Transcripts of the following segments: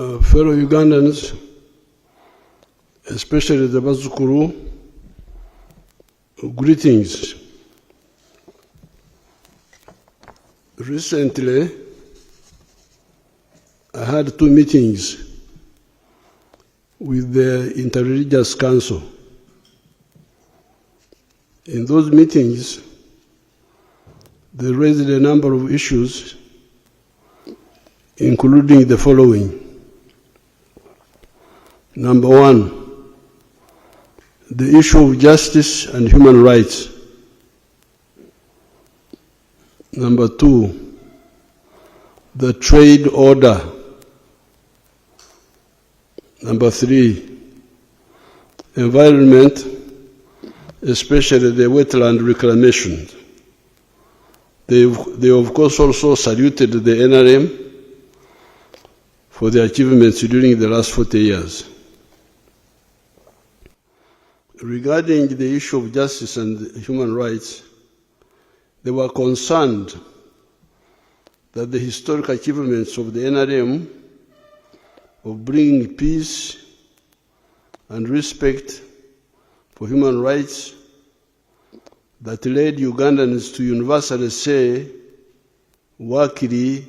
Fellow Ugandans, especially the Bazukuru, greetings. Recently, I had 2 meetings with the Interreligious Council. In those meetings, they raised a number of issues, including the following. Number 1, the issue of justice and human rights. Number 2, the trade order. Number 3, environment, especially the wetland reclamation. They of course also saluted the NRM for their achievements during the last 40 years. Regarding the issue of justice and human rights, they were concerned that the historic achievements of the NRM of bringing peace and respect for human rights that led Ugandans to universally say, Wakiri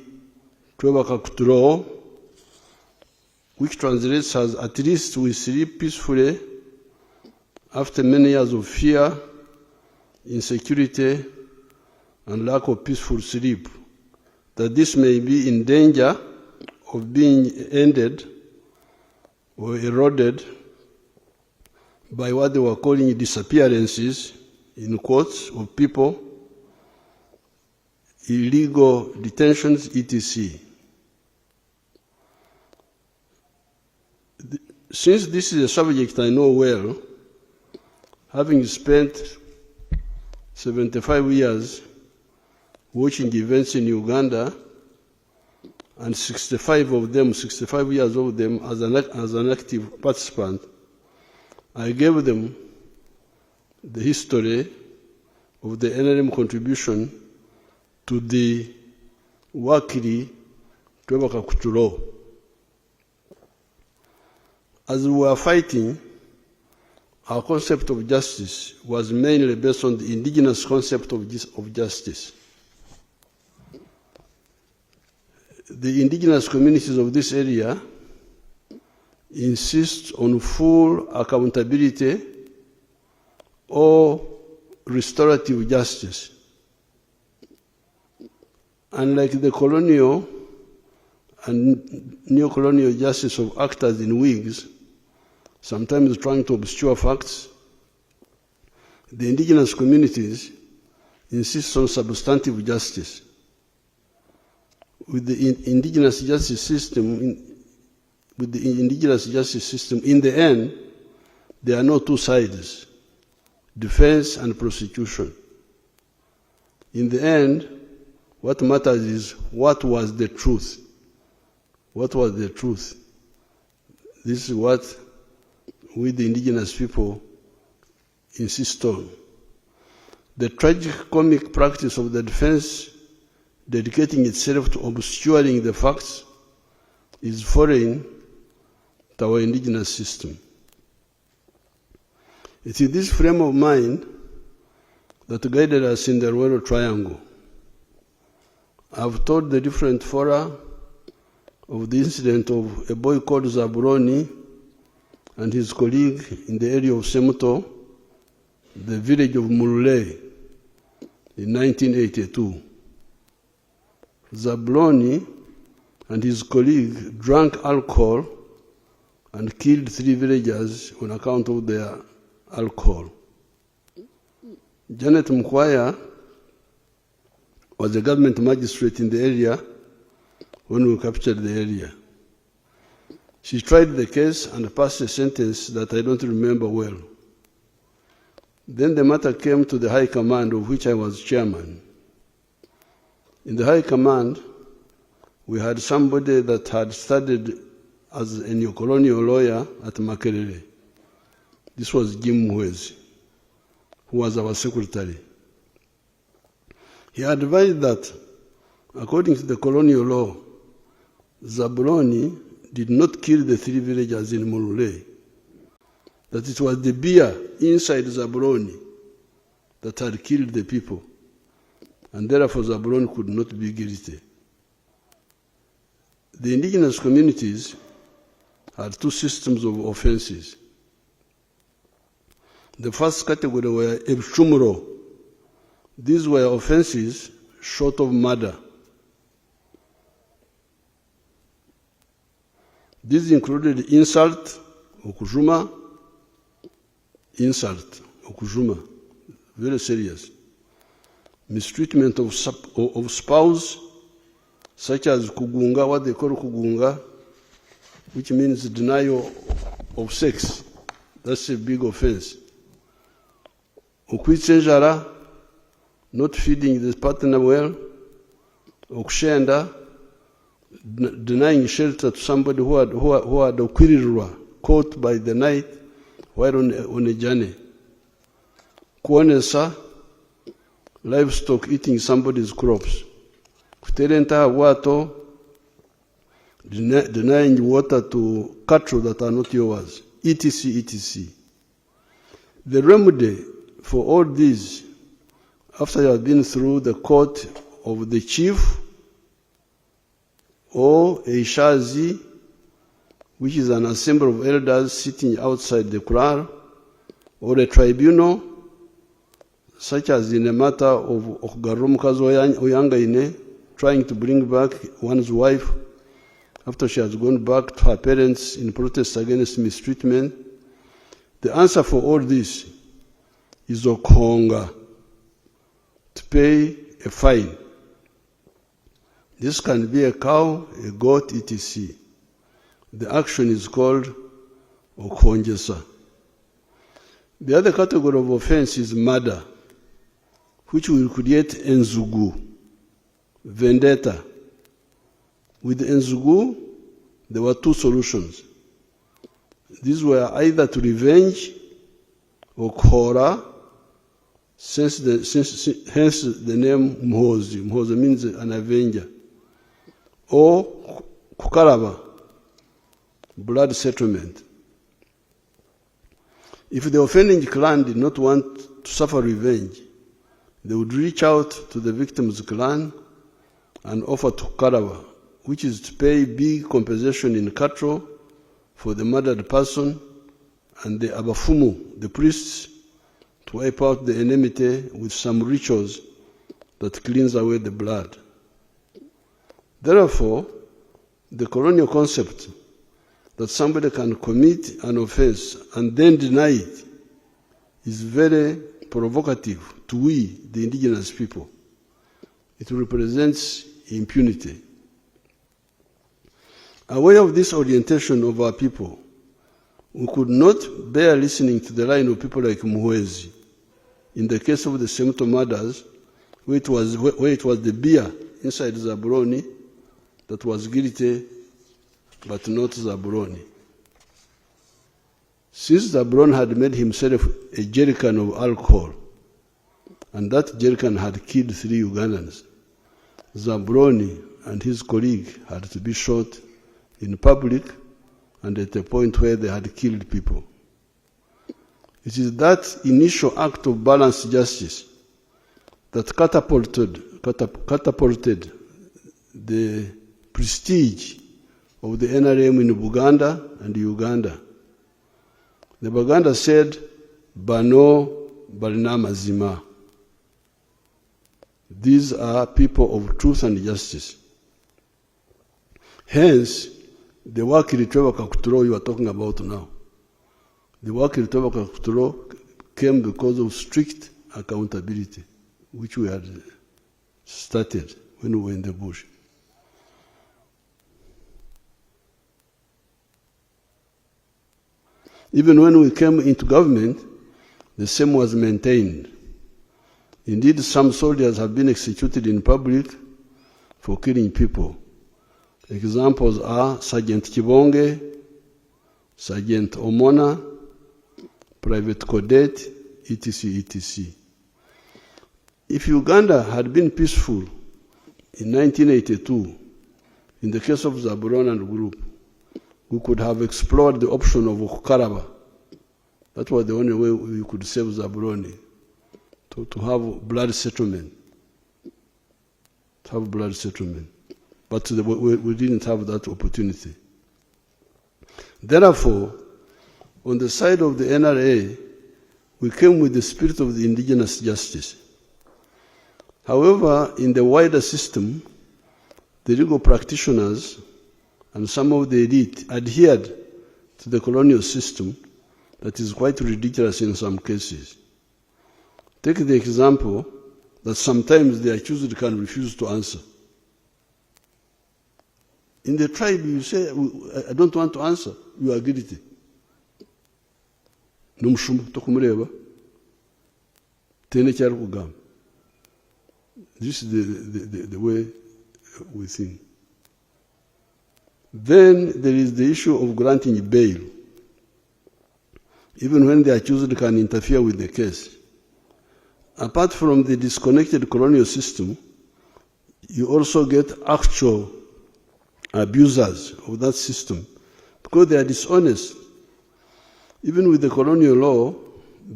twebaka kutulo, which translates as at least we sleep peacefully after many years of fear, insecurity, and lack of peaceful sleep, that this may be in danger of being ended or eroded by what they were calling disappearances, in quotes, of people, illegal detentions, etc. Since this is a subject I know well, having spent 75 years watching events in Uganda, and 65 years of them as an active participant, I gave them the history of the NRM contribution to the Wakiri twebaka kutulo. As we were fighting, our concept of justice was mainly based on the indigenous concept of justice. The indigenous communities of this area insist on full accountability or restorative justice. Unlike the colonial and neo-colonial justice of actors in wigs, sometimes trying to obscure facts, the indigenous communities insist on substantive justice. With the indigenous justice system, in the end, there are no two sides, defense and prosecution. In the end, what matters is what was the truth. What was the truth? This is what we, the indigenous people, insist on. The tragic comic practice of the defense dedicating itself to obscuring the facts is foreign to our indigenous system. It is this frame of mind that guided us in the Royal Triangle. I've told the different fora of the incident of a boy called Zabuloni and his colleague in the area of Semuto, the village of Mulule, in 1982. Zabuloni and his colleague drank alcohol and killed 3 villagers on account of their alcohol. Janet Mkwaya was a government magistrate in the area when we captured the area. She tried the case and passed a sentence that I don't remember well. Then the matter came to the High Command, of which I was chairman. In the High Command, we had somebody that had studied as a neo-colonial lawyer at Makerere. This was Jim Mwezi, who was our secretary. He advised that, according to the colonial law, Zabuloni did not kill the 3 villagers in Mulule, that it was the beer inside Zabroni that had killed the people, and therefore Zabroni could not be guilty. The indigenous communities had 2 systems of offenses. The first category were ebchumuro. These were offenses short of murder. These included insult, okujuma, very serious. Mistreatment of spouse, such as kugunga, what they call kugunga, which means denial of sex. That's a big offense. Okwitsenjara, not feeding the partner well. Okushenda, denying shelter to somebody who had okwirirwa, caught by the night while on a journey. Kuonesa, livestock eating somebody's crops. Kuterenta wato, denying water to cattle that are not yours, etc., etc. The remedy for all these, after you have been through the court of the chief or a shazi, which is an assembly of elders sitting outside the kraal, or a tribunal, such as in a matter of Okugarumukazi Oyangaine, trying to bring back one's wife after she has gone back to her parents in protest against mistreatment. The answer for all this is okhonga, to pay a fine. This can be a cow, a goat, etc. The action is called okhonjesa. The other category of offense is murder, which will create enzugu, vendetta. With enzugu, there were 2 solutions. These were either to revenge or khora, hence the name Mhozi. Mhozi means an avenger. Or kukaraba, blood settlement. If the offending clan did not want to suffer revenge, they would reach out to the victim's clan and offer to kukaraba, which is to pay big compensation in cattle for the murdered person, and the abafumu, the priests, to wipe out the enmity with some rituals that cleanse away the blood. Therefore, the colonial concept that somebody can commit an offense and then deny it is very provocative to we, the indigenous people. It represents impunity. Aware of this orientation of our people, we could not bear listening to the line of people like Muhwezi. In the case of the Semto murders, where it was the beer inside Zabroni that was guilty, but not Zabroni. Since Zabroni had made himself a jerrycan of alcohol, and that jerrycan had killed 3 Ugandans, Zabroni and his colleague had to be shot in public and at a point where they had killed people. It is that initial act of balanced justice that catapulted the prestige of the NRM in Buganda and Uganda. The Baganda said, Bano Balina Mazima. These are people of truth and justice. Hence, the Wakiri Trevor Kakuturo you are talking about now. The Wakiri Trevor Kakuturo came because of strict accountability, which we had started when we were in the bush. Even when we came into government, the same was maintained. Indeed, some soldiers have been executed in public for killing people. Examples are Sergeant Kibonge, Sergeant Omona, Private Codet, etc., etc. If Uganda had been peaceful in 1982, in the case of Zabron and group, we could have explored the option of Kukaraba. That was the only way we could save Zaburoni, to have blood settlement. But we didn't have that opportunity. Therefore, on the side of the NRA, we came with the spirit of the indigenous justice. However, in the wider system, the legal practitioners and some of the elite adhered to the colonial system that is quite ridiculous in some cases. Take the example that sometimes the accused can refuse to answer. In the tribe, you say, I don't want to answer, you are guilty. This is the way we think. Then there is the issue of granting bail, even when the accused can interfere with the case. Apart from the disconnected colonial system, you also get actual abusers of that system because they are dishonest. Even with the colonial law,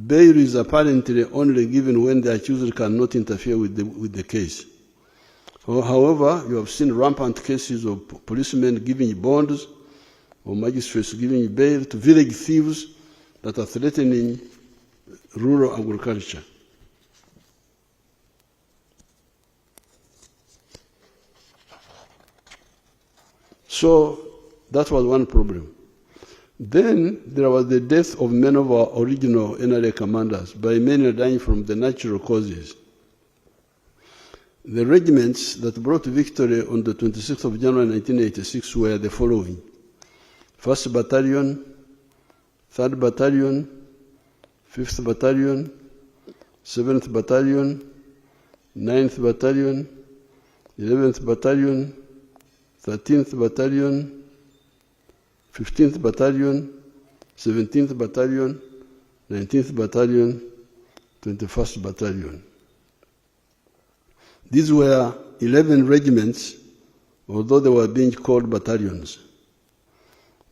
bail is apparently only given when the accused cannot interfere with the case. However, you have seen rampant cases of policemen giving bonds or magistrates giving bail to village thieves that are threatening rural agriculture. So that was one problem. Then there was the death of many of our original NRA commanders, by many dying from the natural causes. The regiments that brought victory on the 26th of January 1986 were the following: 1st Battalion, 3rd Battalion, 5th Battalion, 7th Battalion, 9th Battalion, 11th Battalion, 13th Battalion, 15th Battalion, 17th Battalion, 19th Battalion, 21st Battalion. These were 11 regiments, although they were being called battalions.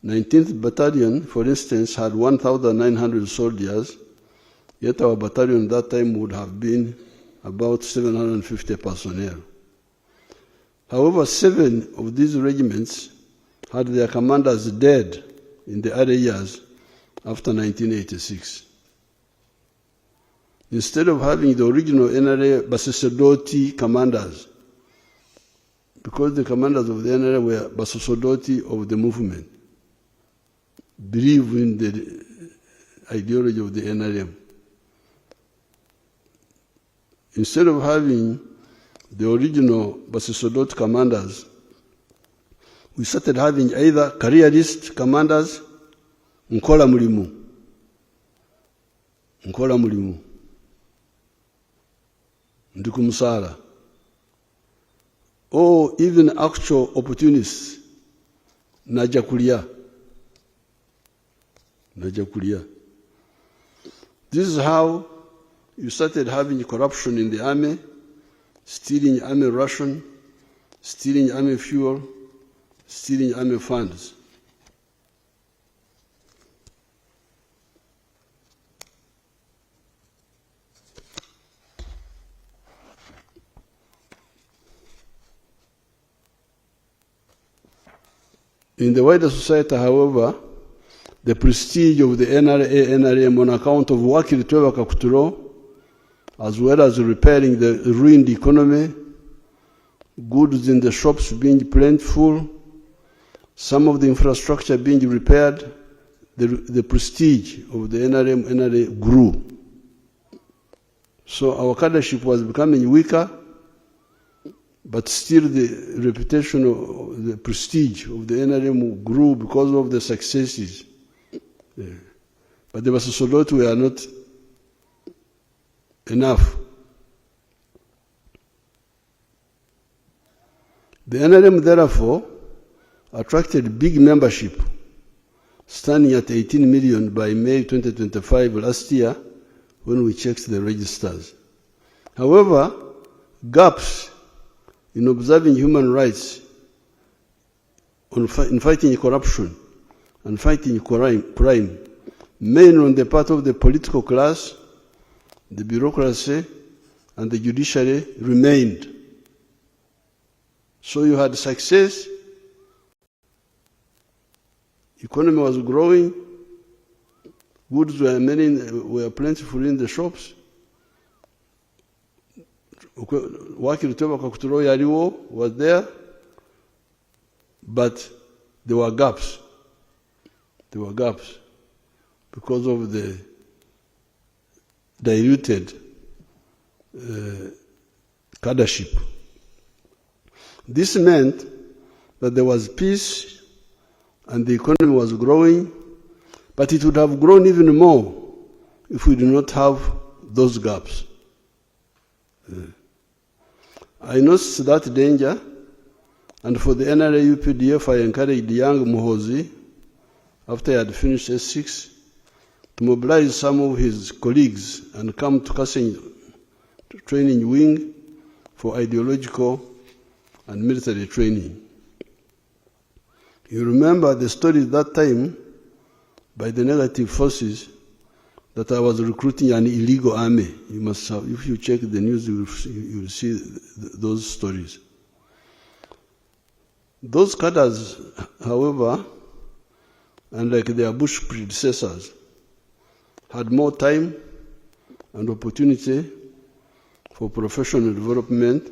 19th Battalion, for instance, had 1,900 soldiers, yet our battalion at that time would have been about 750 personnel. However, 7 of these regiments had their commanders dead in the early years after 1986. Instead of having the original NRA Basosodoti commanders, because the commanders of the NRA were Basosodoti of the movement, believe in the ideology of the NRM. Instead of having the original Basosodoti commanders, we started having either careerist commanders, Nkola Mulimu, Ndikumusala, or even actual opportunists, Najakulia. This is how you started having corruption in the army, stealing army ration, stealing army fuel, stealing army funds. In the wider society, however, the prestige of the NRM on account of working Wakiri Kakuturo, as well as repairing the ruined economy, goods in the shops being plentiful, some of the infrastructure being repaired, the prestige of the NRA grew. So our cadreship was becoming weaker, but still the reputation of the prestige of the NRM grew because of the successes. Yeah. But the Basosodoti were not enough. The NRM, therefore, attracted big membership, standing at 18 million by May 2025 last year when we checked the registers. However, gaps in observing human rights, in fighting corruption, and fighting crime, mainly on the part of the political class, the bureaucracy, and the judiciary, remained. So you had success, economy was growing, goods were plentiful in the shops. Was there, but there were gaps. There were gaps because of the diluted cadreship. This meant that there was peace and the economy was growing, but it would have grown even more if we did not have those gaps. I noticed that danger, and for the NRA UPDF, I encouraged young Muhozi, after he had finished S6, to mobilize some of his colleagues and come to Kasenyi training wing for ideological and military training. You remember the story at that time by the negative forces that I was recruiting an illegal army. You must have, if you check the news, you will see those stories. Those cadres, however, unlike their Bush predecessors, had more time and opportunity for professional development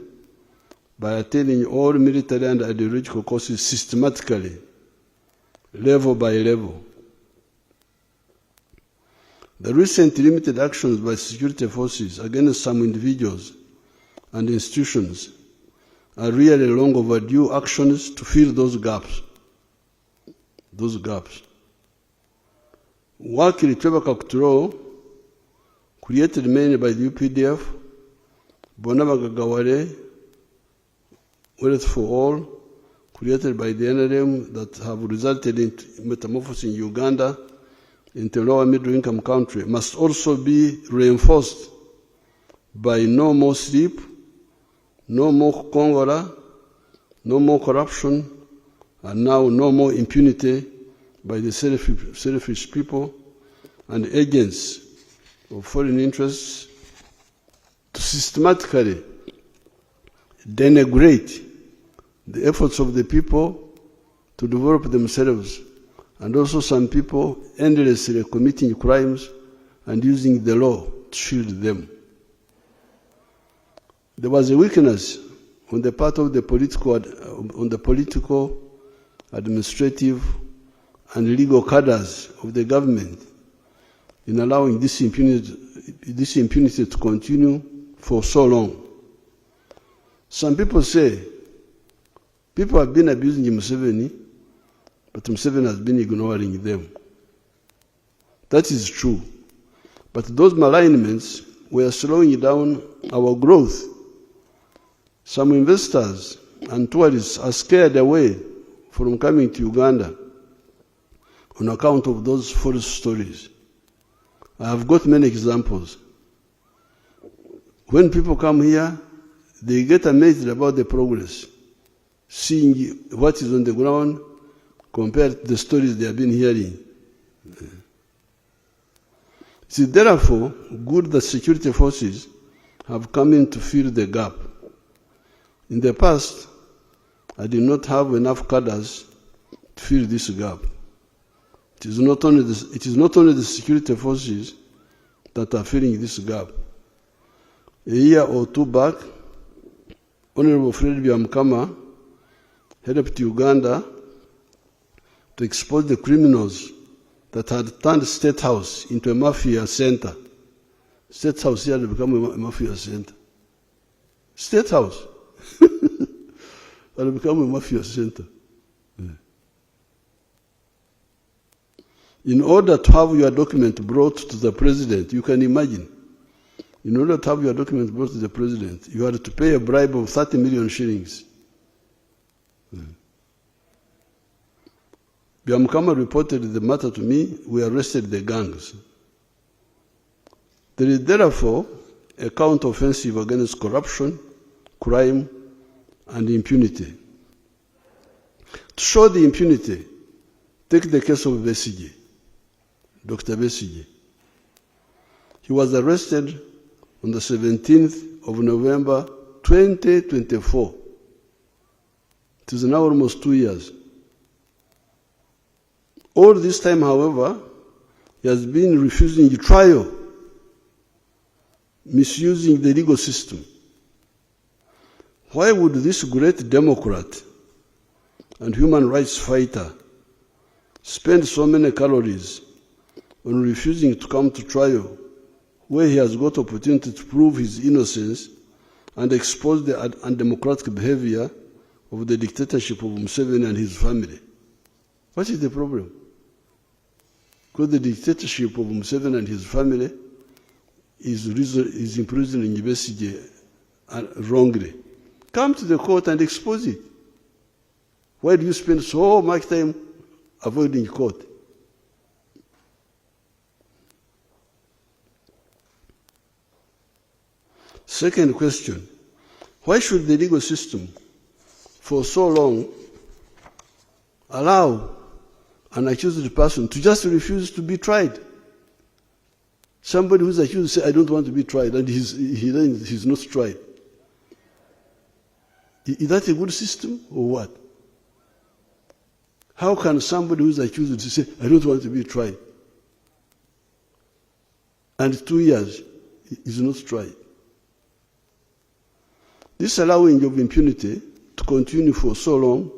by attending all military and ideological courses systematically, level by level. The recent limited actions by security forces against some individuals and institutions are really long overdue actions to fill those gaps. Those gaps. Work ilitwebaka control created mainly by the UPDF, Bonabagagawale, Wealth for All, created by the NRM, that have resulted in metamorphosis in Uganda into a lower middle income country, must also be reinforced by no more sleep, no more Congola, no more corruption, and now no more impunity by the selfish people and agents of foreign interests to systematically denigrate the efforts of the people to develop themselves, and also some people endlessly committing crimes and using the law to shield them. There was a weakness on the part of the political, administrative, and legal cadres of the government in allowing this impunity to continue for so long. Some people say people have been abusing Museveni, but Museveni has been ignoring them. That is true. But those malignments were slowing down our growth. Some investors and tourists are scared away from coming to Uganda on account of those false stories. I have got many examples. When people come here, they get amazed about the progress, seeing what is on the ground compared to the stories they have been hearing. It is therefore good that security forces have come in to fill the gap. In the past, I did not have enough cadres to fill this gap. It is not only the security forces that are filling this gap. A year or two back, Honorable Fred Byamukama helped Uganda to expose the criminals that had turned State House into a mafia center. State House here had become a mafia center. State House had become a mafia center. In order to have your document brought to the president, you can imagine, in order to have your document brought to the president, you had to pay a bribe of 30 million shillings. Byamukama reported the matter to me. We arrested the gangs. There is therefore a counter-offensive against corruption, crime, and impunity. To show the impunity Take the case of Besigye, Dr. Besigye. He was arrested on the 17th of November 2024. It is now almost 2 years. All this time, however, he has been refusing trial, misusing the legal system. Why would this great Democrat and human rights fighter spend so many calories on refusing to come to trial, where he has got opportunity to prove his innocence and expose the undemocratic behavior of the dictatorship of Museveni and his family? What is the problem? Because the dictatorship of Museveni and his family is imprisoning Besigye wrongly. Come to the court and expose it. Why do you spend so much time avoiding court? Second question, why should the legal system for so long allow an accused person to just refuse to be tried? Somebody who's accused says, I don't want to be tried, and he's not tried. Is that a good system or what? How can somebody who's accused say, I don't want to be tried, and 2 years is not tried? This allowing of impunity to continue for so long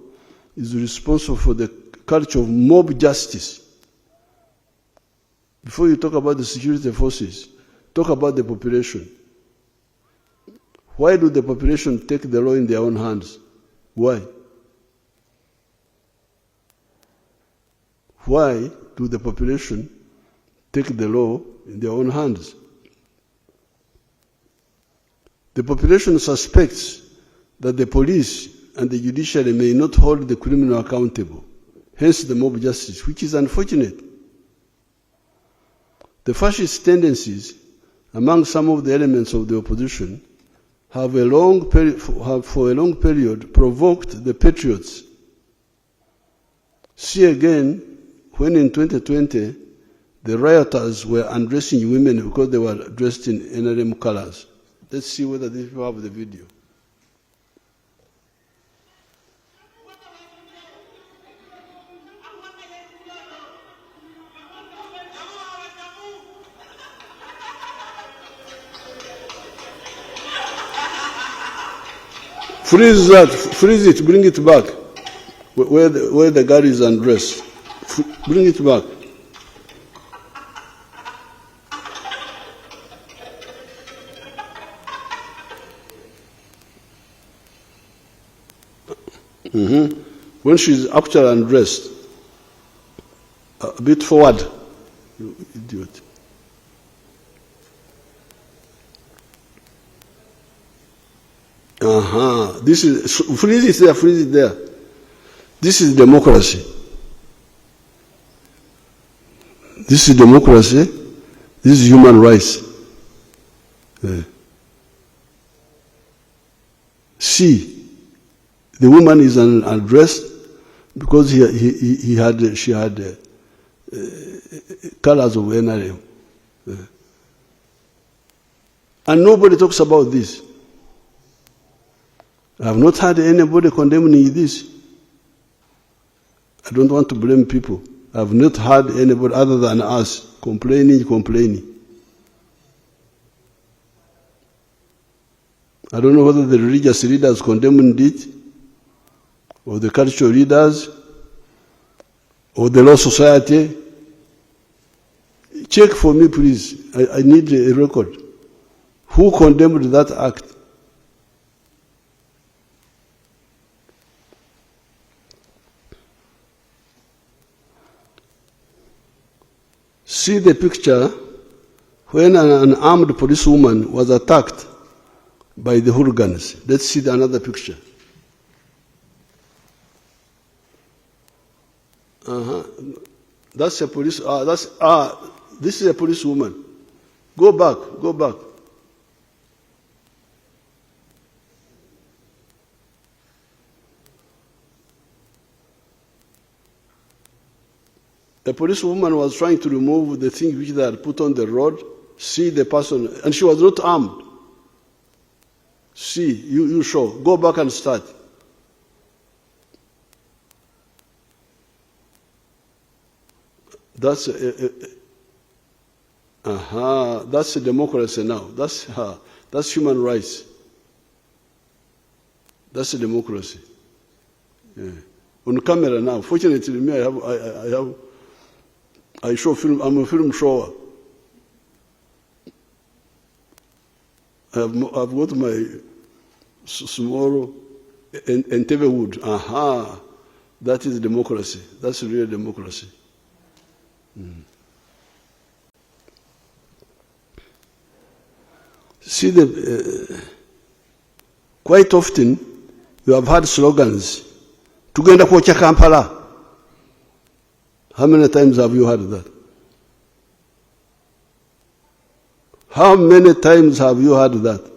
is responsible for the culture of mob justice. Before you talk about the security forces, talk about the population. Why do the population take the law in their own hands? Why? Why do the population take the law in their own hands? The population suspects that the police and the judiciary may not hold the criminal accountable, hence the mob justice, which is unfortunate. The fascist tendencies among some of the elements of the opposition have for a long period provoked the patriots. See again when in 2020 the rioters were undressing women because they were dressed in NRM colors. Let's see whether these people have the video. Freeze that, freeze it, bring it back. Where the girl is undressed. Bring it back. When she's actually undressed, a bit forward, you idiot. This is, freeze it there, freeze it there. This is democracy. This is democracy. This is human rights. See, the woman is undressed because she had colors of NRM. And nobody talks about this. I have not heard anybody condemning this. I don't want to blame people. I have not heard anybody other than us complaining. I don't know whether the religious leaders condemned it, or the cultural leaders, or the law society. Check for me, please. I need a record. Who condemned that act? See the picture when an armed policewoman was attacked by the hooligans. Let's see another picture. That's a police. This is a policewoman. Go back. Go back. A policewoman was trying to remove the thing which they had put on the road, see the person, and she was not armed. See, you show, go back and start. That's that's a democracy now. That's human rights. That's a democracy. Yeah. On camera now. Fortunately, me, I show film. I'm a film shower. I've got my small and TV wood. That is democracy. That's real democracy. See, quite often you have had slogans. Tugenda kwocha Kampala. How many times have you heard that? How many times have you heard that?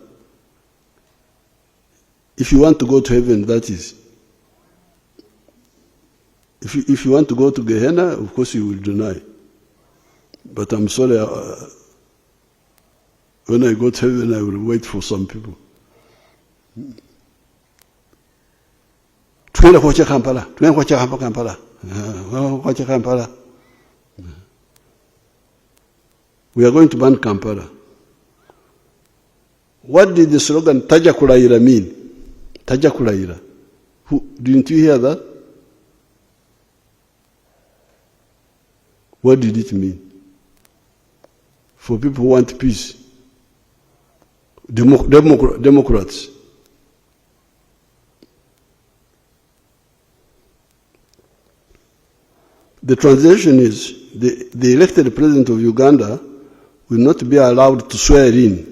If you want to go to heaven, that is. If you want to go to Gehenna, of course you will deny. But I'm sorry, when I go to heaven, I will wait for some people. Tugenda kwocha Kampala. Tugenda kwocha Kampala. Kwocha Kampala. We are going to ban Kampala. What did the slogan Taja Kulaira mean? Taja Kulaira. Didn't you hear that? What did it mean? For people who want peace. Democrats. The translation is the elected president of Uganda will not be allowed to swear in.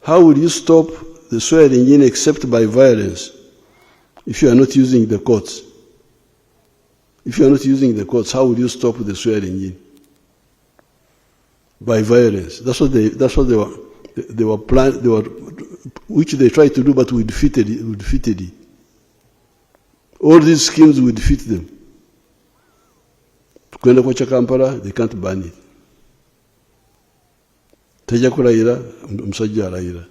How will you stop the swearing in except by violence if you are not using the courts? If you are not using the courts, how will you stop the swearing in? By violence. That's what they were planning, which they tried to do, but we defeated it. All these schemes will defeat them. Kwenda kwocha Kampala, they can't ban it. Tajja kulayira, omusajja alayira.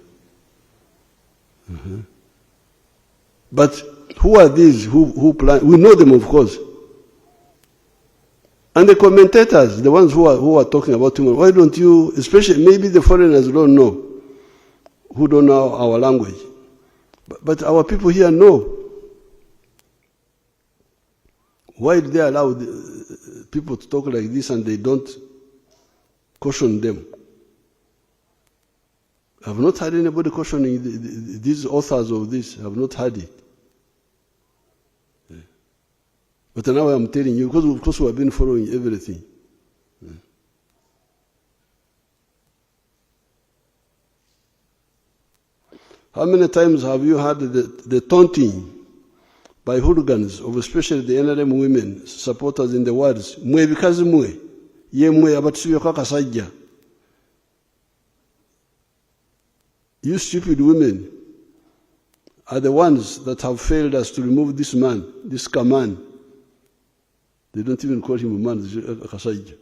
But who are these who plan? We know them, of course. And the commentators, the ones who are talking about human, why don't you, especially maybe the foreigners don't know, who don't know our language. But our people here know. Why do they allow people to talk like this and they don't caution them? I've not heard anybody cautioning these authors of this. I've not heard it. But now I'm telling you, because of course we have been following everything. How many times have you heard the taunting by hooligans of especially the NRM women supporters in the words, mwe bikazi mwe, ye mwe abatusibyoka kasajja. You stupid women are the ones that have failed us to remove this man, this Kaman. They don't even call him a man, Kasajja.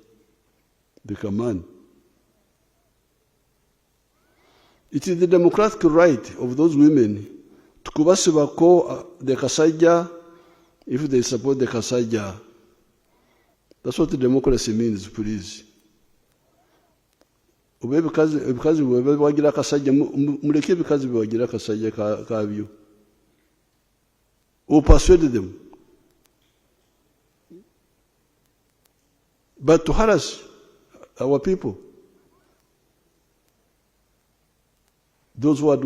The Kaman. It is the democratic right of those women to kubasibako the Kasajja if they support the Kasajja. That's what the democracy means, please. Because we wagira Kasajja, muleke because we wagira Kasajja kabyo. Or persuade them. But to harass our people, those who are,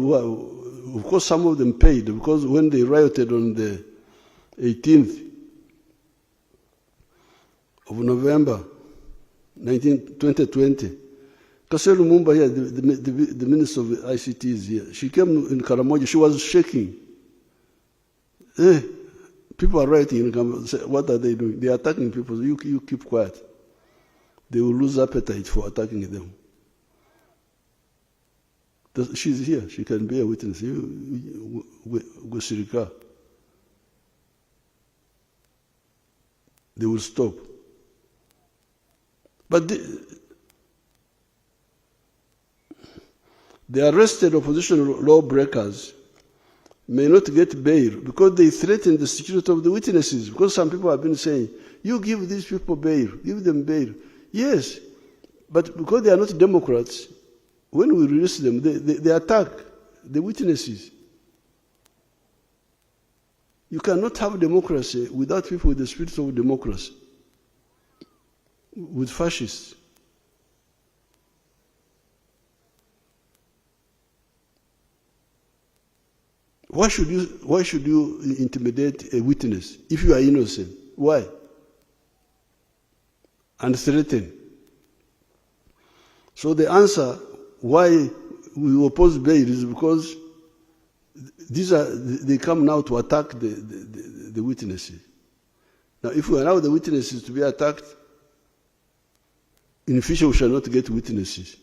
of course some of them paid, because when they rioted on the 18th of November 2020, Kaselu Mumba here, the Minister of ICT is here. She came in Karamoja, she was shaking. People are rioting in Karamoja. What are they doing? They are attacking people. You keep quiet. They will lose appetite for attacking them. She's here. She can be a witness. They will stop. But the arrested opposition lawbreakers may not get bail because they threaten the security of the witnesses. Because some people have been saying, you give these people bail, give them bail. Yes, but because they are not Democrats, when we release them, they attack the witnesses. You cannot have democracy without people with the spirit of democracy, with fascists. Why should you intimidate a witness if you are innocent? Why? And threaten. So the answer why we oppose bail is because they come now to attack the witnesses. Now, if we allow the witnesses to be attacked, in future we shall not get witnesses.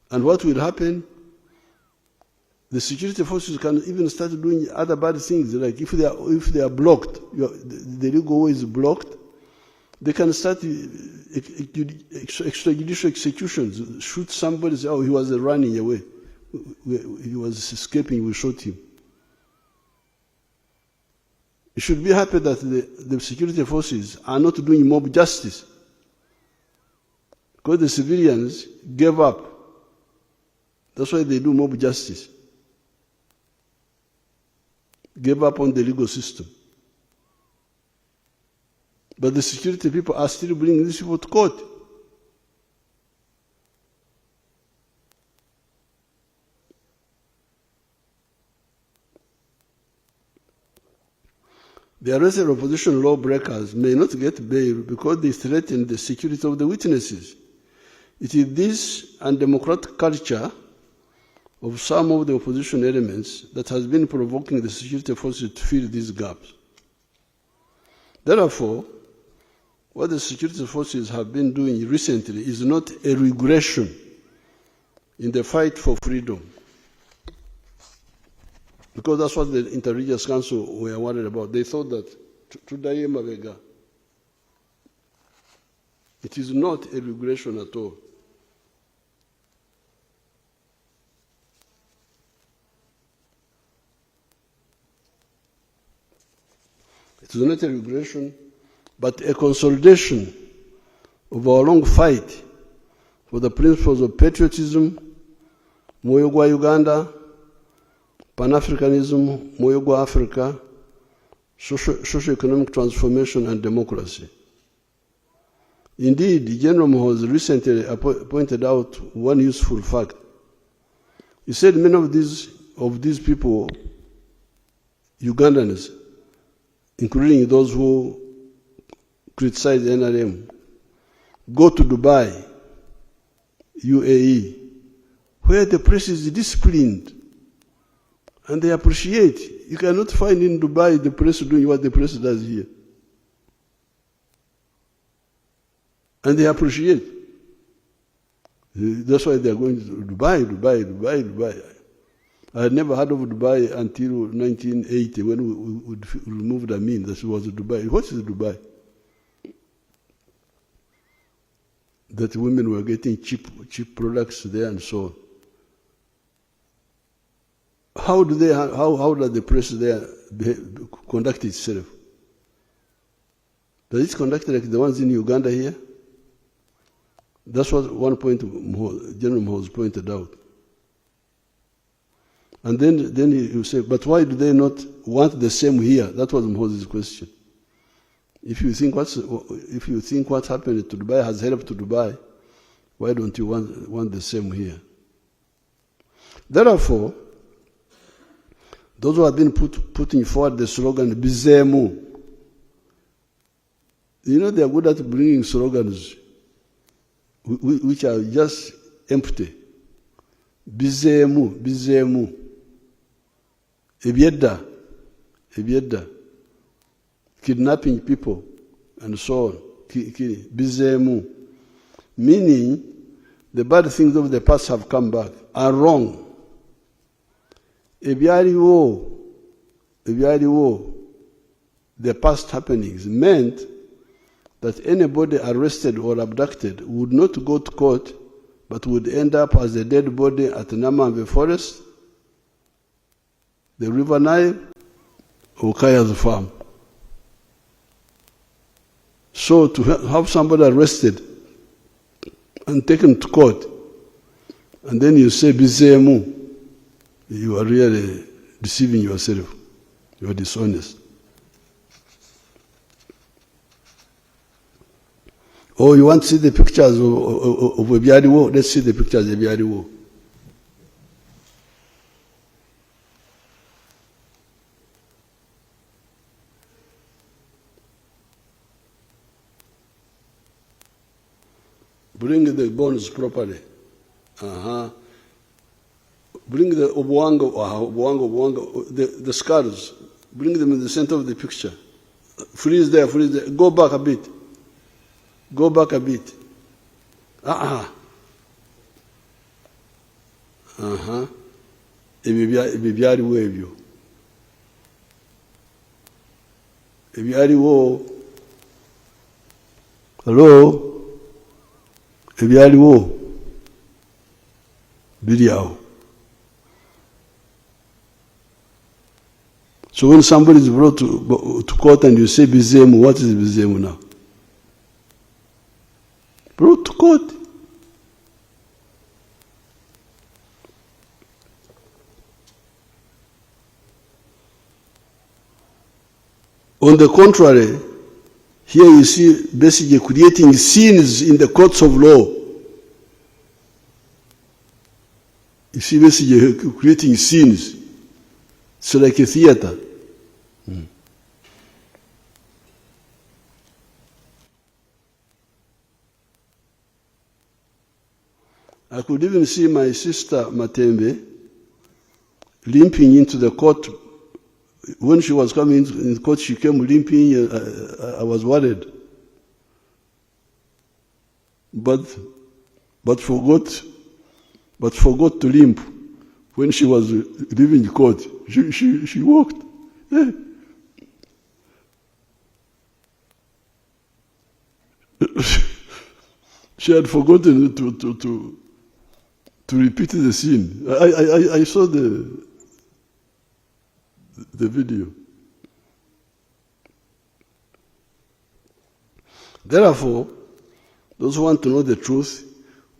And what will happen? The security forces can even start doing other bad things, like if they are blocked, the legal way is blocked, they can start extrajudicial executions, shoot somebody, say, oh, he was running away, he was escaping, we shot him. You should be happy that the security forces are not doing mob justice, because the civilians gave up. That's why they do mob justice. Gave up on the legal system. But the security people are still bringing these people to court. The arrested opposition lawbreakers may not get bail because they threaten the security of the witnesses. It is this undemocratic culture of some of the opposition elements that has been provoking the security forces to fill these gaps. Therefore, what the security forces have been doing recently is not a regression in the fight for freedom, because that's what the Interreligious Council were worried about. They thought that Tudaye Mabega, it is not a regression at all. It is not a regression, but a consolidation of our long fight for the principles of patriotism, moyo gwa Uganda, Pan-Africanism, moyo gwa Africa, socio-economic transformation and democracy. Indeed, General Muhoozi recently pointed out one useful fact. He said many of these people, Ugandans, including those who criticize the NRM, go to Dubai, UAE, where the press is disciplined and they appreciate. You cannot find in Dubai the press doing what the press does here. And they appreciate. That's why they are going to Dubai. I had never heard of Dubai until 1980 when we removed Amin. That was Dubai. What is Dubai? That women were getting cheap products there and so on. How does the press there conduct itself? Does it conduct like the ones in Uganda here? That's what one point General Muhoozi pointed out. And then you say, but why do they not want the same here? That was Muhoozi's question. If you think what happened to Dubai has helped to Dubai, why don't you want the same here? Therefore, those who have been putting forward the slogan "Bizemu," you know, they are good at bringing slogans which are just empty. Bizemu. Ebyedda, kidnapping people, and so on. Bizemu. Meaning, the bad things of the past have come back, are wrong. Ebyaliwo, the past happenings meant that anybody arrested or abducted would not go to court, but would end up as a dead body at Namambe Forest, the River Nile, or Kaya's farm. So to have somebody arrested and taken to court, and then you say, Bizemu, you are really deceiving yourself. You are dishonest. Oh, you want to see the pictures of Ebyaliwo? Let's see the pictures of Ebyaliwo. Bring the bones properly. Bring the the skulls. Bring them in the center of the picture. Freeze there, freeze there. Go back a bit. Go back a bit. Ebyaliwo ebyo. Ebyaliwo. Hello? Ebyaliwo. Biri awo. So when somebody is brought to court and you say Bizemu, what is Bizemu now? Brought to court. On the contrary, here you see basically creating scenes in the courts of law. You see basically creating scenes. It's like a theater. I could even see my sister Matembe limping into the court. When she was coming in the court, she came limping. I was worried, but forgot to limp. When she was leaving the court, she walked. Yeah. She had forgotten to repeat the scene. I saw the video. Therefore, those who want to know the truth,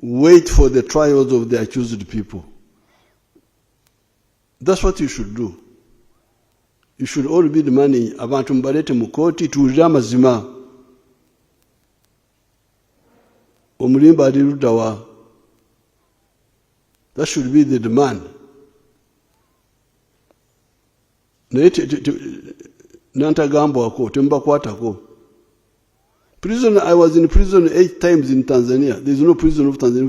wait for the trials of the accused people. That's what you should do. You should all be demanding abantu mbalete mu kooti tuwulire amazima. Omulimba ali ludda wa? That should be the demand. Nantagambwako tembakwatako. Prison, I was in prison 8 times in Tanzania. There is no prison of Tanzania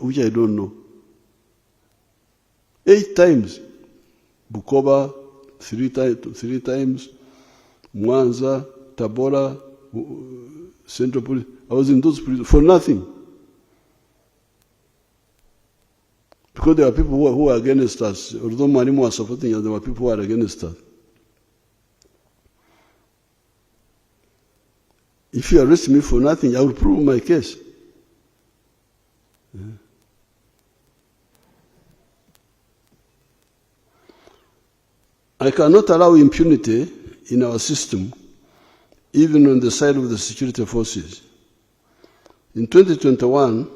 which I don't know. 8 times. Bukoba, 3 times. Mwanza, Tabora, Central Police. I was in those prisons for nothing. Because there are people who are against us. Although Marimu was supporting us, there were people who are against us. If you arrest me for nothing, I will prove my case. Yeah. I cannot allow impunity in our system, even on the side of the security forces. In 2021,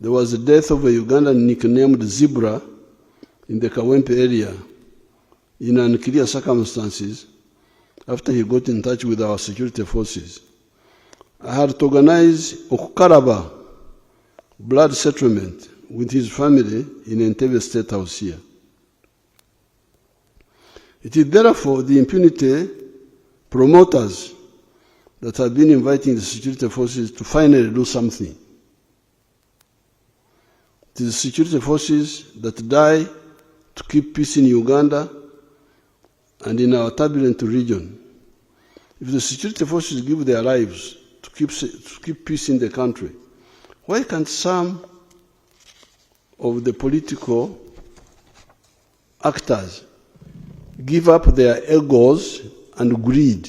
there was the death of a Ugandan nicknamed Zebra in the Kawempe area in unclear circumstances after he got in touch with our security forces. I had to organize Okukaraba blood settlement with his family in Entebbe State House here. It is therefore the impunity promoters that have been inviting the security forces to finally do something. It is the security forces that die to keep peace in Uganda and in our turbulent region. If the security forces give their lives to keep peace in the country, why can't some of the political actors give up their egos and greed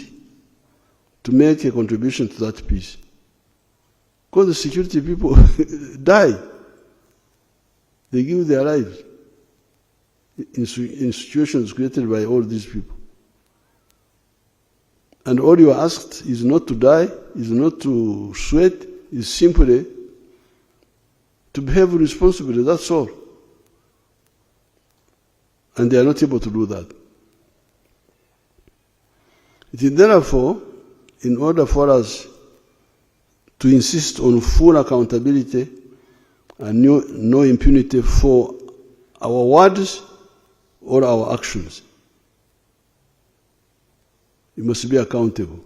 to make a contribution to that peace. Because the security people die. They give their lives in situations created by all these people. And all you are asked is not to die, is not to sweat, is simply to behave responsibly, that's all. And they are not able to do that. It is therefore, in order for us to insist on full accountability and no impunity for our words or our actions. You must be accountable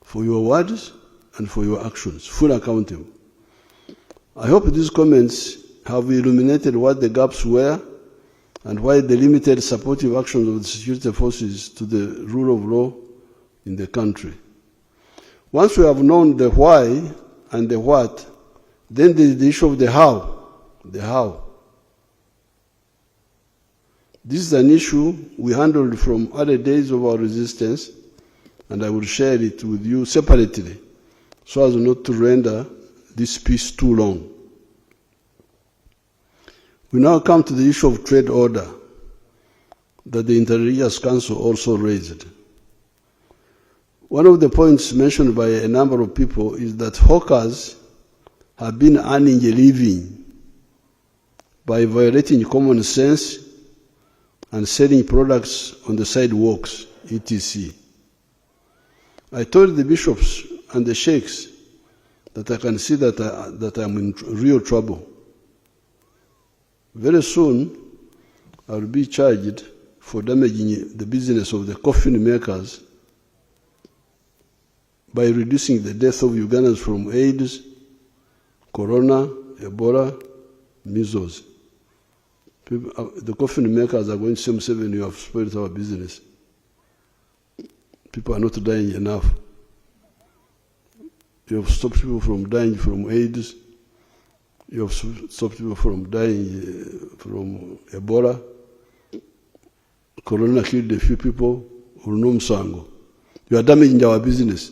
for your words and for your actions, fully accountable. I hope these comments have illuminated what the gaps were and why the limited supportive actions of the security forces to the rule of law in the country. Once we have known the why and the what, then there is the issue of the how. The how. This is an issue we handled from other days of our resistance, and I will share it with you separately so as not to render this piece too long. We now come to the issue of trade order that the Inter-Religious Council also raised. One of the points mentioned by a number of people is that hawkers have been earning a living by violating common sense and selling products on the sidewalks, etc. I told the bishops and the sheikhs that I can see that I'm in real trouble. Very soon, I will be charged for damaging the business of the coffin makers by reducing the death of Ugandans from AIDS, Corona, Ebola, measles. The coffin makers are going to say, you have spoiled our business. People are not dying enough. You have stopped people from dying from AIDS. You have stopped people from dying from Ebola. Corona killed a few people. You are damaging our business.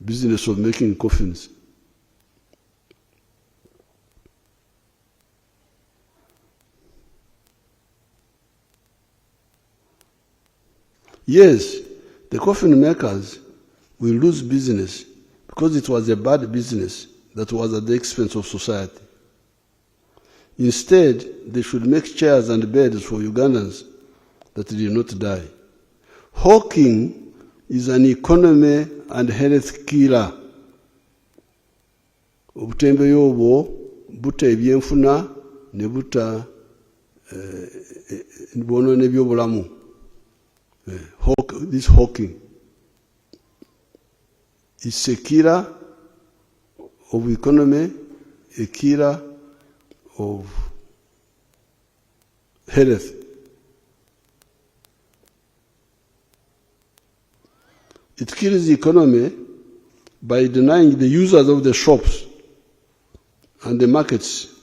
Business of making coffins. Yes, the coffin makers will lose business because it was a bad business that was at the expense of society. Instead, they should make chairs and beds for Ugandans that did not die. Hawking is an economy and health killer. Obutembe yobo buta ebyenfuna ne buta bono ne byobulamu. This hawking is a killer of economy, a killer of health. It kills the economy by denying the users of the shops and the markets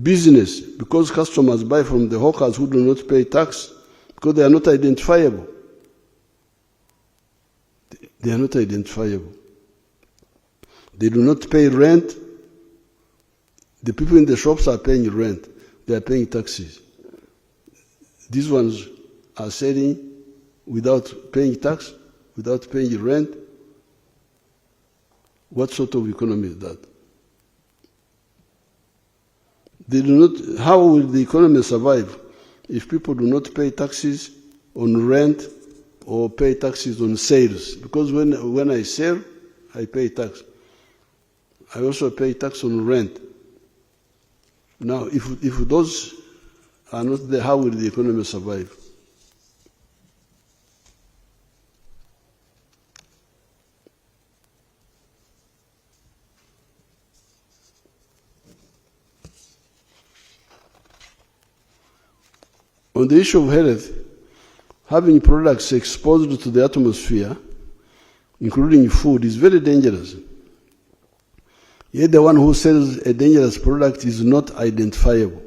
business, because customers buy from the hawkers who do not pay tax because they are not identifiable. They are not identifiable. They do not pay rent. The people in the shops are paying rent. They are paying taxes. These ones are selling without paying tax, without paying rent. What sort of economy is that? They do not. How will the economy survive if people do not pay taxes on rent or pay taxes on sales? Because when I sell, I pay tax. I also pay tax on rent. Now, if those are not there, how will the economy survive? On the issue of health, having products exposed to the atmosphere, including food, is very dangerous. Yet the one who sells a dangerous product is not identifiable.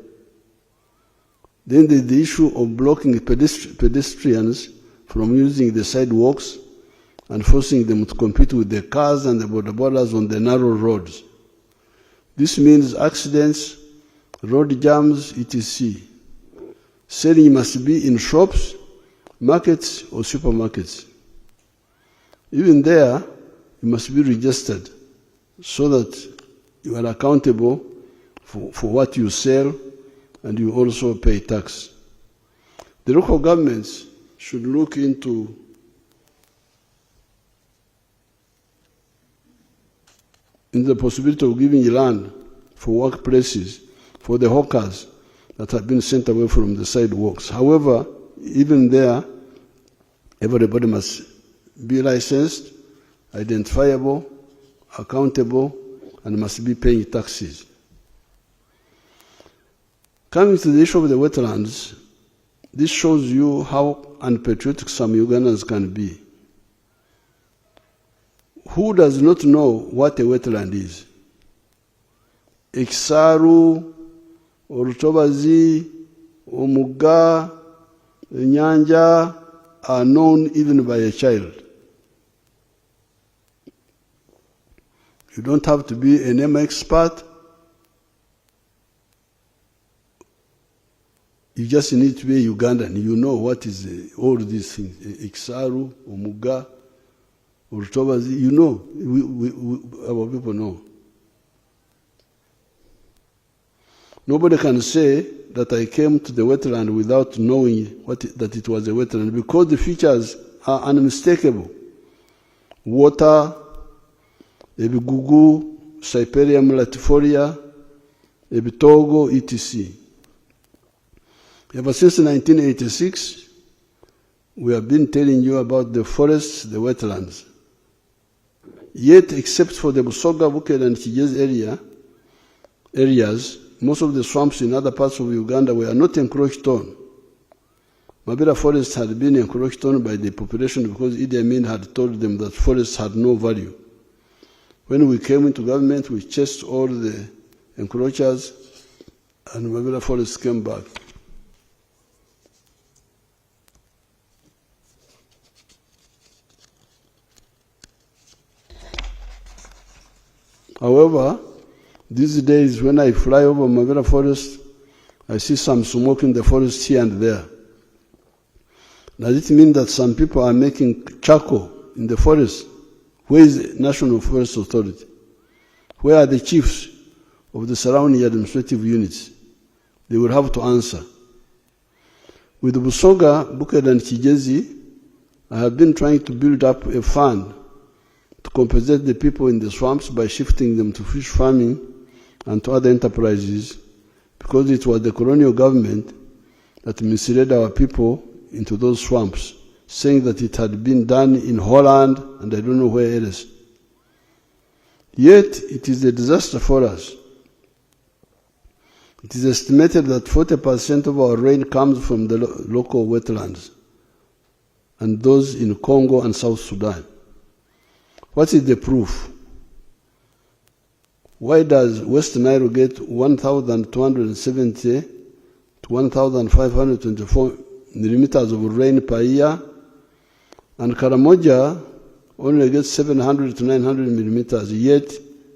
Then there is the issue of blocking pedestrians from using the sidewalks and forcing them to compete with the cars and the bodabodas on the narrow roads. This means accidents, road jams, etc. Selling must be in shops, markets, or supermarkets. Even there, you must be registered so that you are accountable for what you sell, and you also pay tax. The local governments should look into the possibility of giving land for workplaces for the hawkers that have been sent away from the sidewalks. However, even there, everybody must be licensed, identifiable, accountable, and must be paying taxes. Coming to the issue of the wetlands, this shows you how unpatriotic some Ugandans can be. Who does not know what a wetland is? Ekisaru, Orutobazi, Omuga, Nyanja are known even by a child. You don't have to be an M expert. You just need to be a Ugandan. You know what is all these things. Ekisaru, Omuga, Orutobazi. You know. Our people know. Nobody can say that I came to the wetland without knowing that it was a wetland, because the features are unmistakable. Water, ebigugu, Cyperium latifolia, ebitogo, etc. Ever since 1986, we have been telling you about the forests, the wetlands. Yet, except for the Busoga, Bukel, and Kigezi areas, most of the swamps in other parts of Uganda were not encroached on. Mabera forests had been encroached on by the population because Idi Amin had told them that forests had no value. When we came into government, we chased all the encroachers, and Mabera forests came back. However, these days when I fly over Mabera forest, I see some smoke in the forest here and there. Does it mean that some people are making charcoal in the forest? Where is the National Forest Authority? Where are the chiefs of the surrounding administrative units? They will have to answer. With Busoga, Bukel, and Kigezi, I have been trying to build up a fund to compensate the people in the swamps by shifting them to fish farming and to other enterprises, because it was the colonial government that misled our people into those swamps, saying that it had been done in Holland and I don't know where else. Yet, it is a disaster for us. It is estimated that 40% of our rain comes from the local wetlands, and those in Congo and South Sudan. What is the proof? Why does West Nile get 1,270 to 1,524 millimeters of rain per year, and Karamoja only gets 700 to 900 millimeters, yet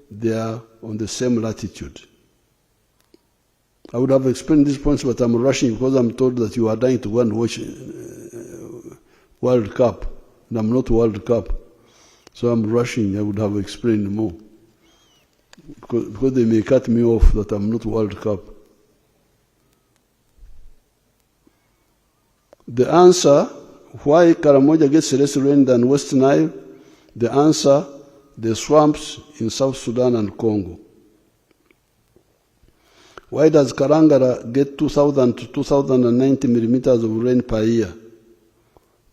they are on the same latitude? I would have explained these points, but I'm rushing because I'm told that you are dying to go and watch World Cup, and I'm not World Cup. So I'm rushing. I would have explained more. Because they may cut me off that I'm not World Cup. The answer, why Karamoja gets less rain than West Nile? The answer, the swamps in South Sudan and Congo. Why does Karangara get 2,000 to 2,090 millimeters of rain per year?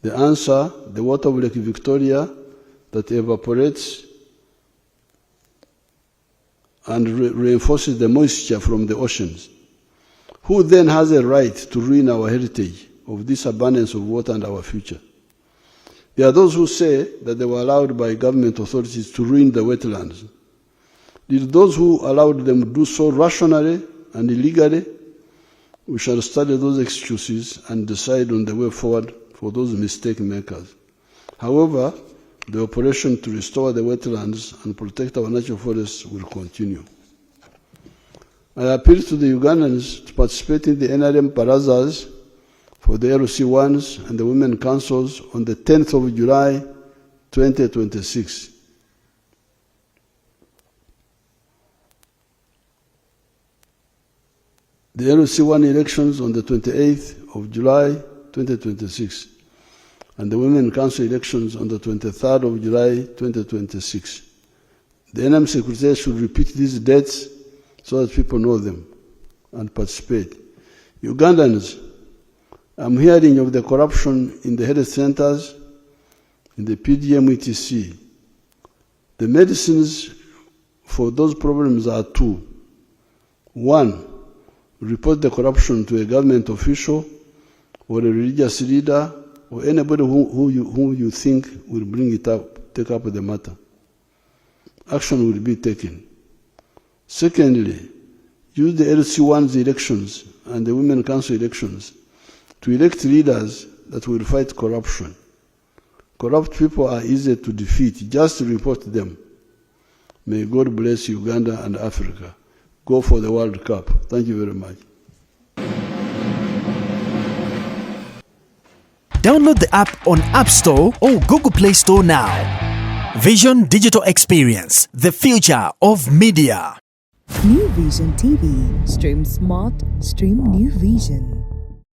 The answer, the water of Lake Victoria that evaporates and reinforces the moisture from the oceans. Who then has a right to ruin our heritage of this abundance of water and our future? There are those who say that they were allowed by government authorities to ruin the wetlands. Did those who allowed them do so rationally and illegally? We shall study those excuses and decide on the way forward for those mistake makers. However, The operation to restore the wetlands and protect our natural forests will continue. I appeal to the Ugandans to participate in the NRM barazas for the LC1s and the Women Councils on the 10th of July 2026. The LC1 elections on the 28th of July 2026 and the Women Council elections on the 23rd of July 2026. The NM Secretary should repeat these dates so that people know them and participate. Ugandans, I'm hearing of the corruption in the health centers, in the PDM etc. The medicines for those problems are two. One, report the corruption to a government official or a religious leader or anybody who you think will bring it up, take up the matter. Action will be taken. Secondly, use the LC1's elections and the Women Council elections to elect leaders that will fight corruption. Corrupt people are easy to defeat. Just report them. May God bless Uganda and Africa. Go for the World Cup. Thank you very much. Download the app on App Store or Google Play Store now. Vision Digital Experience, the future of media. New Vision TV. Stream smart, stream New Vision.